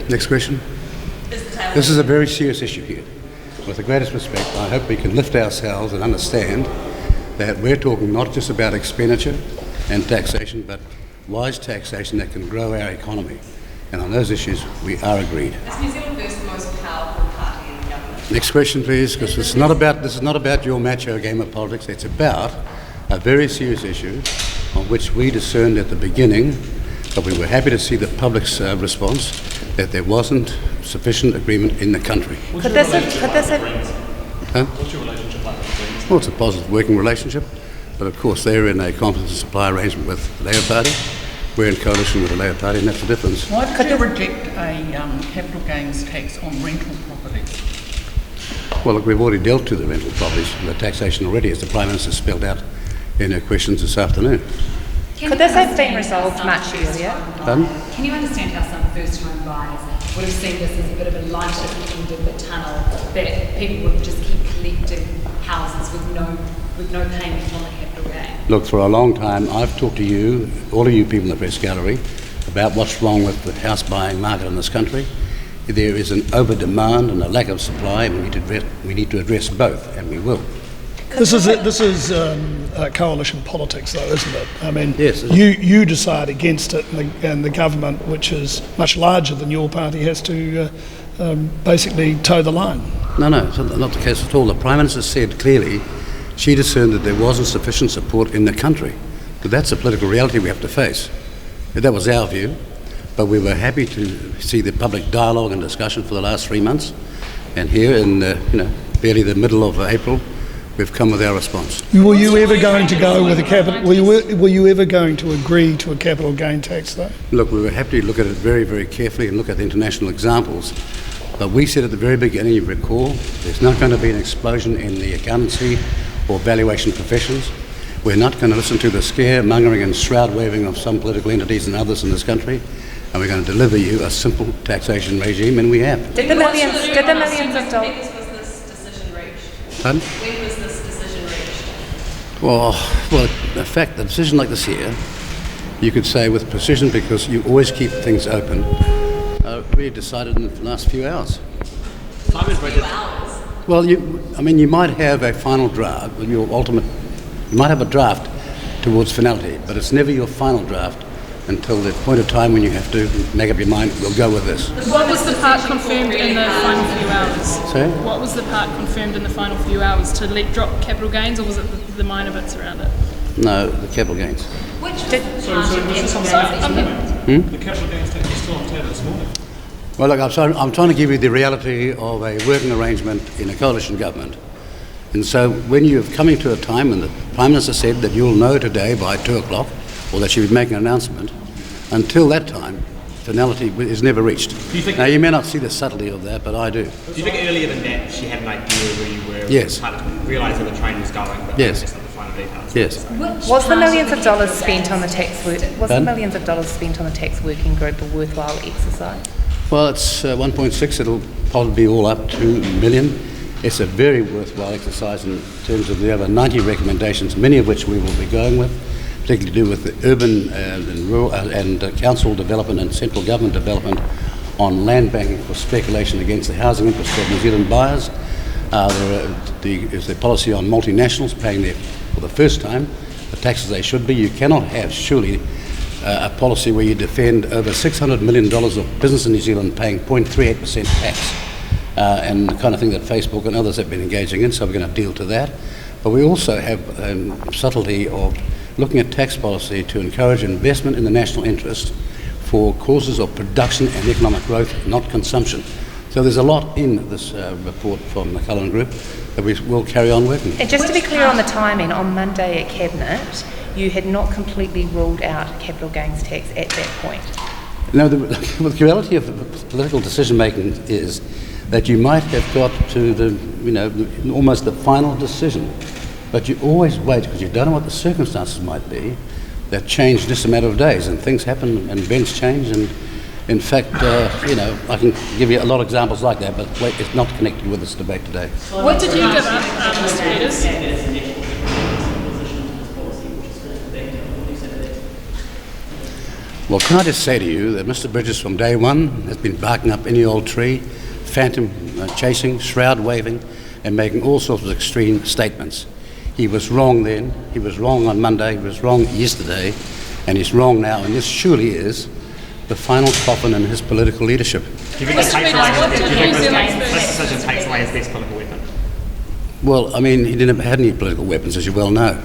Next question. This is a very serious issue here. With the greatest respect, I hope we can lift ourselves and understand that we're talking not just about expenditure and taxation, but wise taxation that can grow our economy. And on those issues, we are agreed. Is New Zealand First the most powerful party in the government? Next question, please, because this is not about your macho game of politics. It's about a very serious issue on which we discerned at the beginning, but we were happy to see the public's response that there wasn't sufficient agreement in the country. Could this have... What's your relationship like with Greens? Well, it's a positive working relationship, but of course they're in a confidence and supply arrangement with the Labour Party. We're in coalition with the Labour Party, and that's the difference. Why did you reject a capital gains tax on rental properties? Well, look, we've already dealt to the rental properties and the taxation already, as the Prime Minister spelled out in her questions this afternoon. Could this have been resolved much earlier? Pardon? Can you understand how some first-time buyers would have seen this as a bit of a light at the end of the tunnel, that people would just keep collecting houses with no payment on the capital gain? Look, for a long time, I've talked to you, all of you people in the press gallery, about what's wrong with the house buying market in this country. There is an over-demand and a lack of supply, and we need to address both, and we will. This is coalition politics, though, isn't it? I mean, yes, you decide against it, and the government, which is much larger than your party, has to basically toe the line. No, it's not the case at all. The Prime Minister said clearly she discerned that there wasn't sufficient support in the country. But that's a political reality we have to face. That was our view, but we were happy to see the public dialogue and discussion for the last 3 months. And here in barely the middle of April, we've come with our response. Were you ever going to go with a capital? Were you ever going to agree to a capital gain tax, though? Look, we were happy to look at it very, very carefully and look at the international examples. But we said at the very beginning, you recall, there's not going to be an explosion in the accountancy or valuation professions. We're not going to listen to the scaremongering and shroud waving of some political entities and others in this country. And we're going to deliver you a simple taxation regime, and we have. Did the millions of dollars... When was this decision reached? Pardon? When was this decision reached? Well, in fact, a decision like this here, you could say with precision, because you always keep things open, we decided in the last few hours. Well, you might have a final draft, you might have a draft towards finality, but it's never your final draft until the point of time when you have to make up your mind, we'll go with this. What was the part confirmed in the final few hours? Sorry? What was the part confirmed in the final few hours? To drop capital gains, or was it the minor bits around it? No, the capital gains. Which So was this on the table this morning? The capital gains tax was still on the table this morning. Well, look, I'm trying to give you the reality of a working arrangement in a coalition government. And so when you're coming to a time when the Prime Minister said that you'll know today by 2 o'clock, or that she'll be making an announcement, until that time, finality is never reached. Now, you may not see the subtlety of that, but I do. Do you think earlier than that she had an idea where you were? Yes. Kind of realised where the train was going, but Yes. that's not the final details? Yes. Was the millions of dollars spent on the tax working group a worthwhile exercise? Well, it's 1.6. It'll probably be all up to $2 million. It's a very worthwhile exercise in terms of the over 90 recommendations, many of which we will be going with, particularly to do with the urban and rural and council development and central government development on land banking for speculation against the housing interest of New Zealand buyers. Is the policy on multinationals paying for the first time the taxes they should be. You cannot have, surely, a policy where you defend over $600 million of business in New Zealand paying 0.38% tax, and the kind of thing that Facebook and others have been engaging in, so we're going to deal to that. But we also have subtlety of looking at tax policy to encourage investment in the national interest for causes of production and economic growth, not consumption. So there's a lot in this report from the Cullen Group that we will carry on working. And just to be clear on the timing, on Monday at Cabinet, you had not completely ruled out capital gains tax at that point. No, the reality of political decision making is that you might have got to almost the final decision, but you always wait because you don't know what the circumstances might be that change just a matter of days, and things happen and events change. And in fact, I can give you a lot of examples like that, but it's not connected with this debate today. What did you give up, Mr. Peters? Well, can I just say to you that Mr. Bridges from day one has been barking up any old tree, phantom chasing, shroud waving, and making all sorts of extreme statements. He was wrong then, he was wrong on Monday, he was wrong yesterday, and he's wrong now, and this surely is the final coffin in his political leadership. Do you think this decision takes away his best political weapon? Well, I mean, he didn't have any political weapons, as you well know.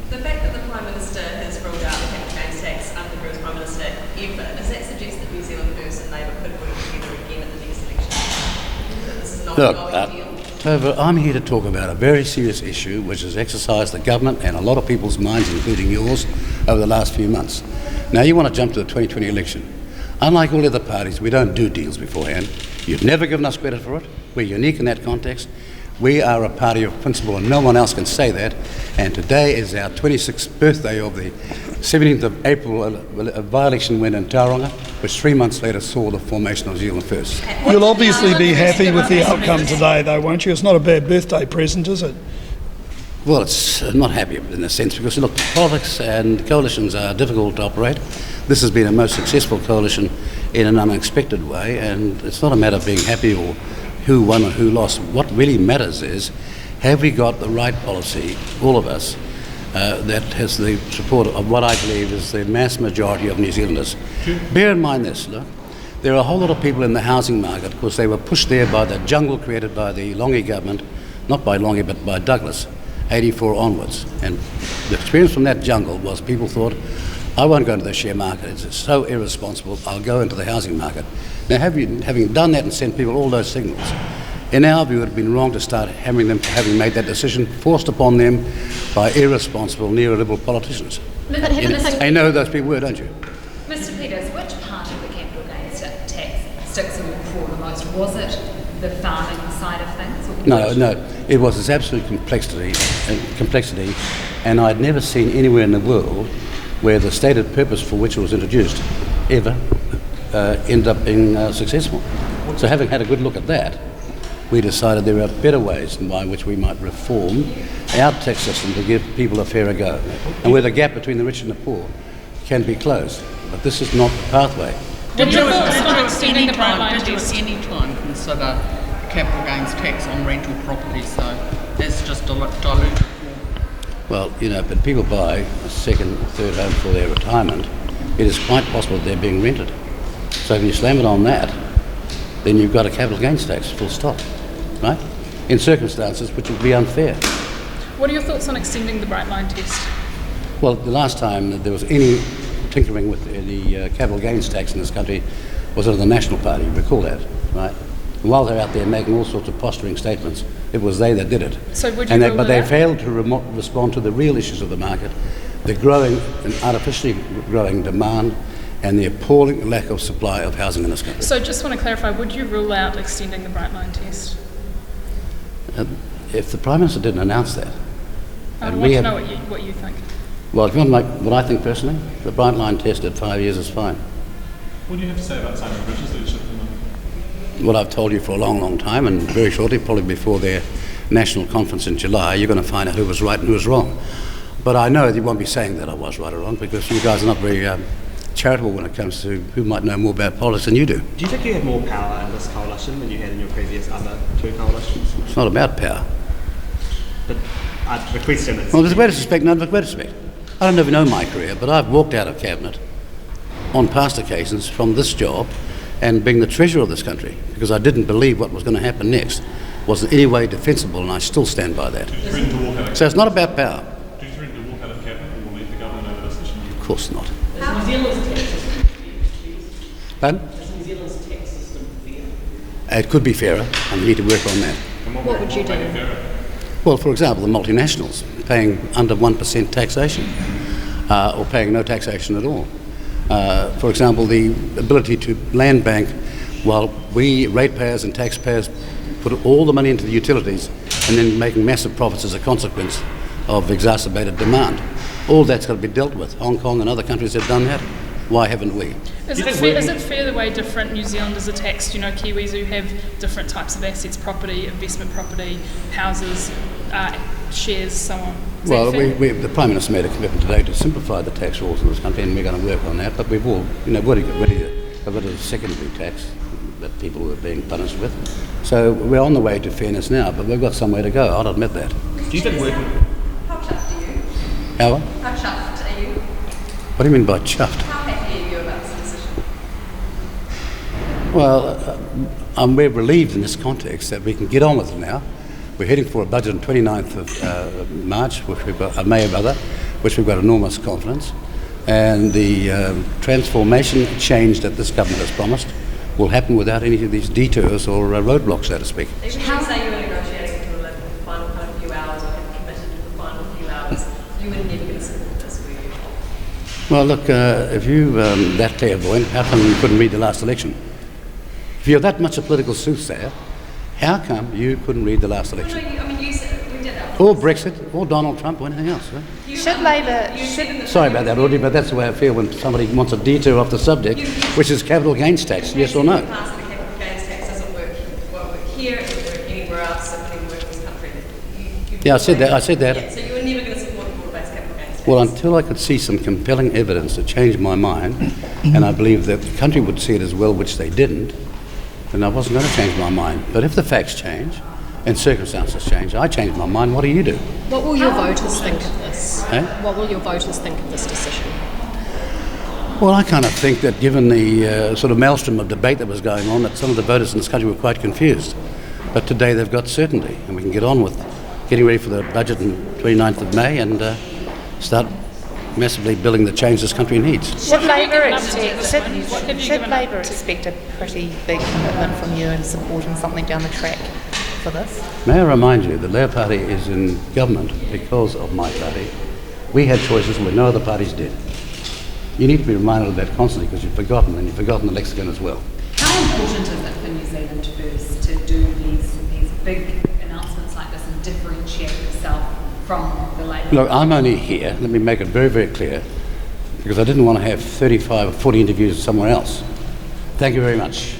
The fact that the Prime Minister has ruled out the capital gains tax under the first Prime Minister ever, does that suggest that New Zealand First and Labour could work together again at the next election? That this is not Look, a going deal? Tova, I'm here to talk about a very serious issue which has exercised the government and a lot of people's minds, including yours, over the last few months. Now, you want to jump to the 2020 election. Unlike all other parties, we don't do deals beforehand. You've never given us credit for it. We're unique in that context. We are a party of principle, and no one else can say that. And today is our 26th birthday of the 17th of April, a by-election win in Tauranga, which 3 months later saw the formation of New Zealand First. You'll obviously be happy with the outcome today, though, won't you? It's not a bad birthday present, is it? Well, it's not happy in a sense because, look, politics and coalitions are difficult to operate. This has been a most successful coalition in an unexpected way, and it's not a matter of being happy or who won or who lost. What really matters is, have we got the right policy, all of us, that has the support of what I believe is the mass majority of New Zealanders. Bear in mind this, look, there are a whole lot of people in the housing market because they were pushed there by the jungle created by the Longy government, not by Longy but by Douglas, 84 onwards. And the experience from that jungle was people thought, I won't go into the share market, it's so irresponsible, I'll go into the housing market. Now, having done that and sent people all those signals, in our view, it would have been wrong to start hammering them for having made that decision forced upon them by irresponsible neoliberal politicians. You know who those people were, don't you? Mr. Peters, which part of the capital gains tax sticks in your craw the most? Was it the farming side of things? No, it was its absolute complexity, and I'd never seen anywhere in the world where the stated purpose for which it was introduced ever ended up being successful. So having had a good look at that, we decided there are better ways by which we might reform our tax system to give people a fairer go, and where the gap between the rich and the poor can be closed. But this is not the pathway. Would you any time consider capital gains tax on rental properties, though? That's just diluted. Well, you know, but people buy a second, third home for their retirement. It is quite possible that they're being rented. So if you slam it on that, then you've got a capital gains tax, full stop, right? In circumstances which would be unfair. What are your thoughts on extending the bright line test? Well, the last time that there was any tinkering with the capital gains tax in this country was under the National Party, you recall that, right? And while they're out there making all sorts of posturing statements, it was they that did it. So would you But they failed to respond to the real issues of the market, the growing and artificially growing demand, and the appalling lack of supply of housing in this country. So just want to clarify, would you rule out extending the bright line test? If the Prime Minister didn't announce that, I want to know what you think. well, if you want to know what I think personally, the bright line test at 5 years is fine. What do you have to say about Simon Bridges' leadership? What I've told you for a long, long time, and very shortly, probably before their national conference in July, you're going to find out who was right and who was wrong. But I know you won't be saying that I was right or wrong, because you guys are not very charitable when it comes to who might know more about politics than you do. Do you think you had more power in this coalition than you had in your previous other two coalitions? It's not about power. But the question is... Well, with great respect, I don't know if you know my career, but I've walked out of cabinet on past occasions from this job and being the treasurer of this country, because I didn't believe what was going to happen next was in any way defensible, and I still stand by that. Do you threaten to walk out of So it's not about power. Do you threaten to walk out of cabinet or leave the government over this issue? Of course not. Is New Zealand's tax system Pardon? Is New Zealand's tax system fair? It could be fairer, and we need to work on that. What would you do? Well, for example, the multinationals paying under 1% taxation, or paying no taxation at all. For example, the ability to land bank while we ratepayers and taxpayers put all the money into the utilities and then making massive profits as a consequence of exacerbated demand. All that's got to be dealt with. Hong Kong and other countries have done that. Why haven't we? Is it fair the way different New Zealanders are taxed? You know, Kiwis who have different types of assets, property, investment property, houses, shares, so on. Is Well, that fair? the Prime Minister made a commitment today to simplify the tax rules in this country, and we're going to work on that. But we've all, already got rid of the secondary tax that people were being punished with. So we're on the way to fairness now, but we've got some way to go, I'll admit that. Do you think working... How chuffed are you? How Chuffed are you? What do you mean by chuffed? How happy are you about this decision? Well, we're relieved in this context that we can get on with it now. We're heading for a budget on 29th of March, which we've got, May rather, which we've got enormous confidence. And the transformation change that this government has promised will happen without any of these detours or roadblocks, so to speak. Even if you say you were negotiating until the final kind of few hours, or had committed to the final few hours, you were never going to support this, were you? Well, look, if you that clairvoyant, how come you couldn't read the last election? If you're that much a political soothsayer, how come you couldn't read the last election? No, you said we did that. Or Brexit, or Donald Trump, or anything else. Right? Should Labor... Sorry about that, Audrey, but that's the way I feel when somebody wants a detour off the subject, which is capital gains tax, yes or no? The capital gains tax doesn't work here, it doesn't work anywhere else, it doesn't work in this country. Yeah, I said that. Yeah, so you were never going to support the broad-based capital gains tax? Well, until I could see some compelling evidence to change my mind, and I believe that the country would see it as well, which they didn't, then I wasn't going to change my mind. But if the facts change and circumstances change, I change my mind, what do you do? What will your voters think of this? Eh? What will your voters think of this decision? Well, I kind of think that given the sort of maelstrom of debate that was going on, that some of the voters in this country were quite confused. But today they've got certainty, and we can get on with getting ready for the budget on 29th of May and start massively building the change this country needs. Should Labor given up to this one? What have you should given up Labor expect a pretty big commitment from you in supporting something down the track for this? May I remind you, the Labour Party is in government because of my party. We had choices where no other parties did. You need to be reminded of that constantly because you've forgotten, and you've forgotten the lexicon as well. How important is it for New Zealand First to do these big announcements like this and differentiate yourself from the Labour? Look, I'm only here, let me make it very, very clear, because I didn't want to have 35 or 40 interviews somewhere else. Thank you very much.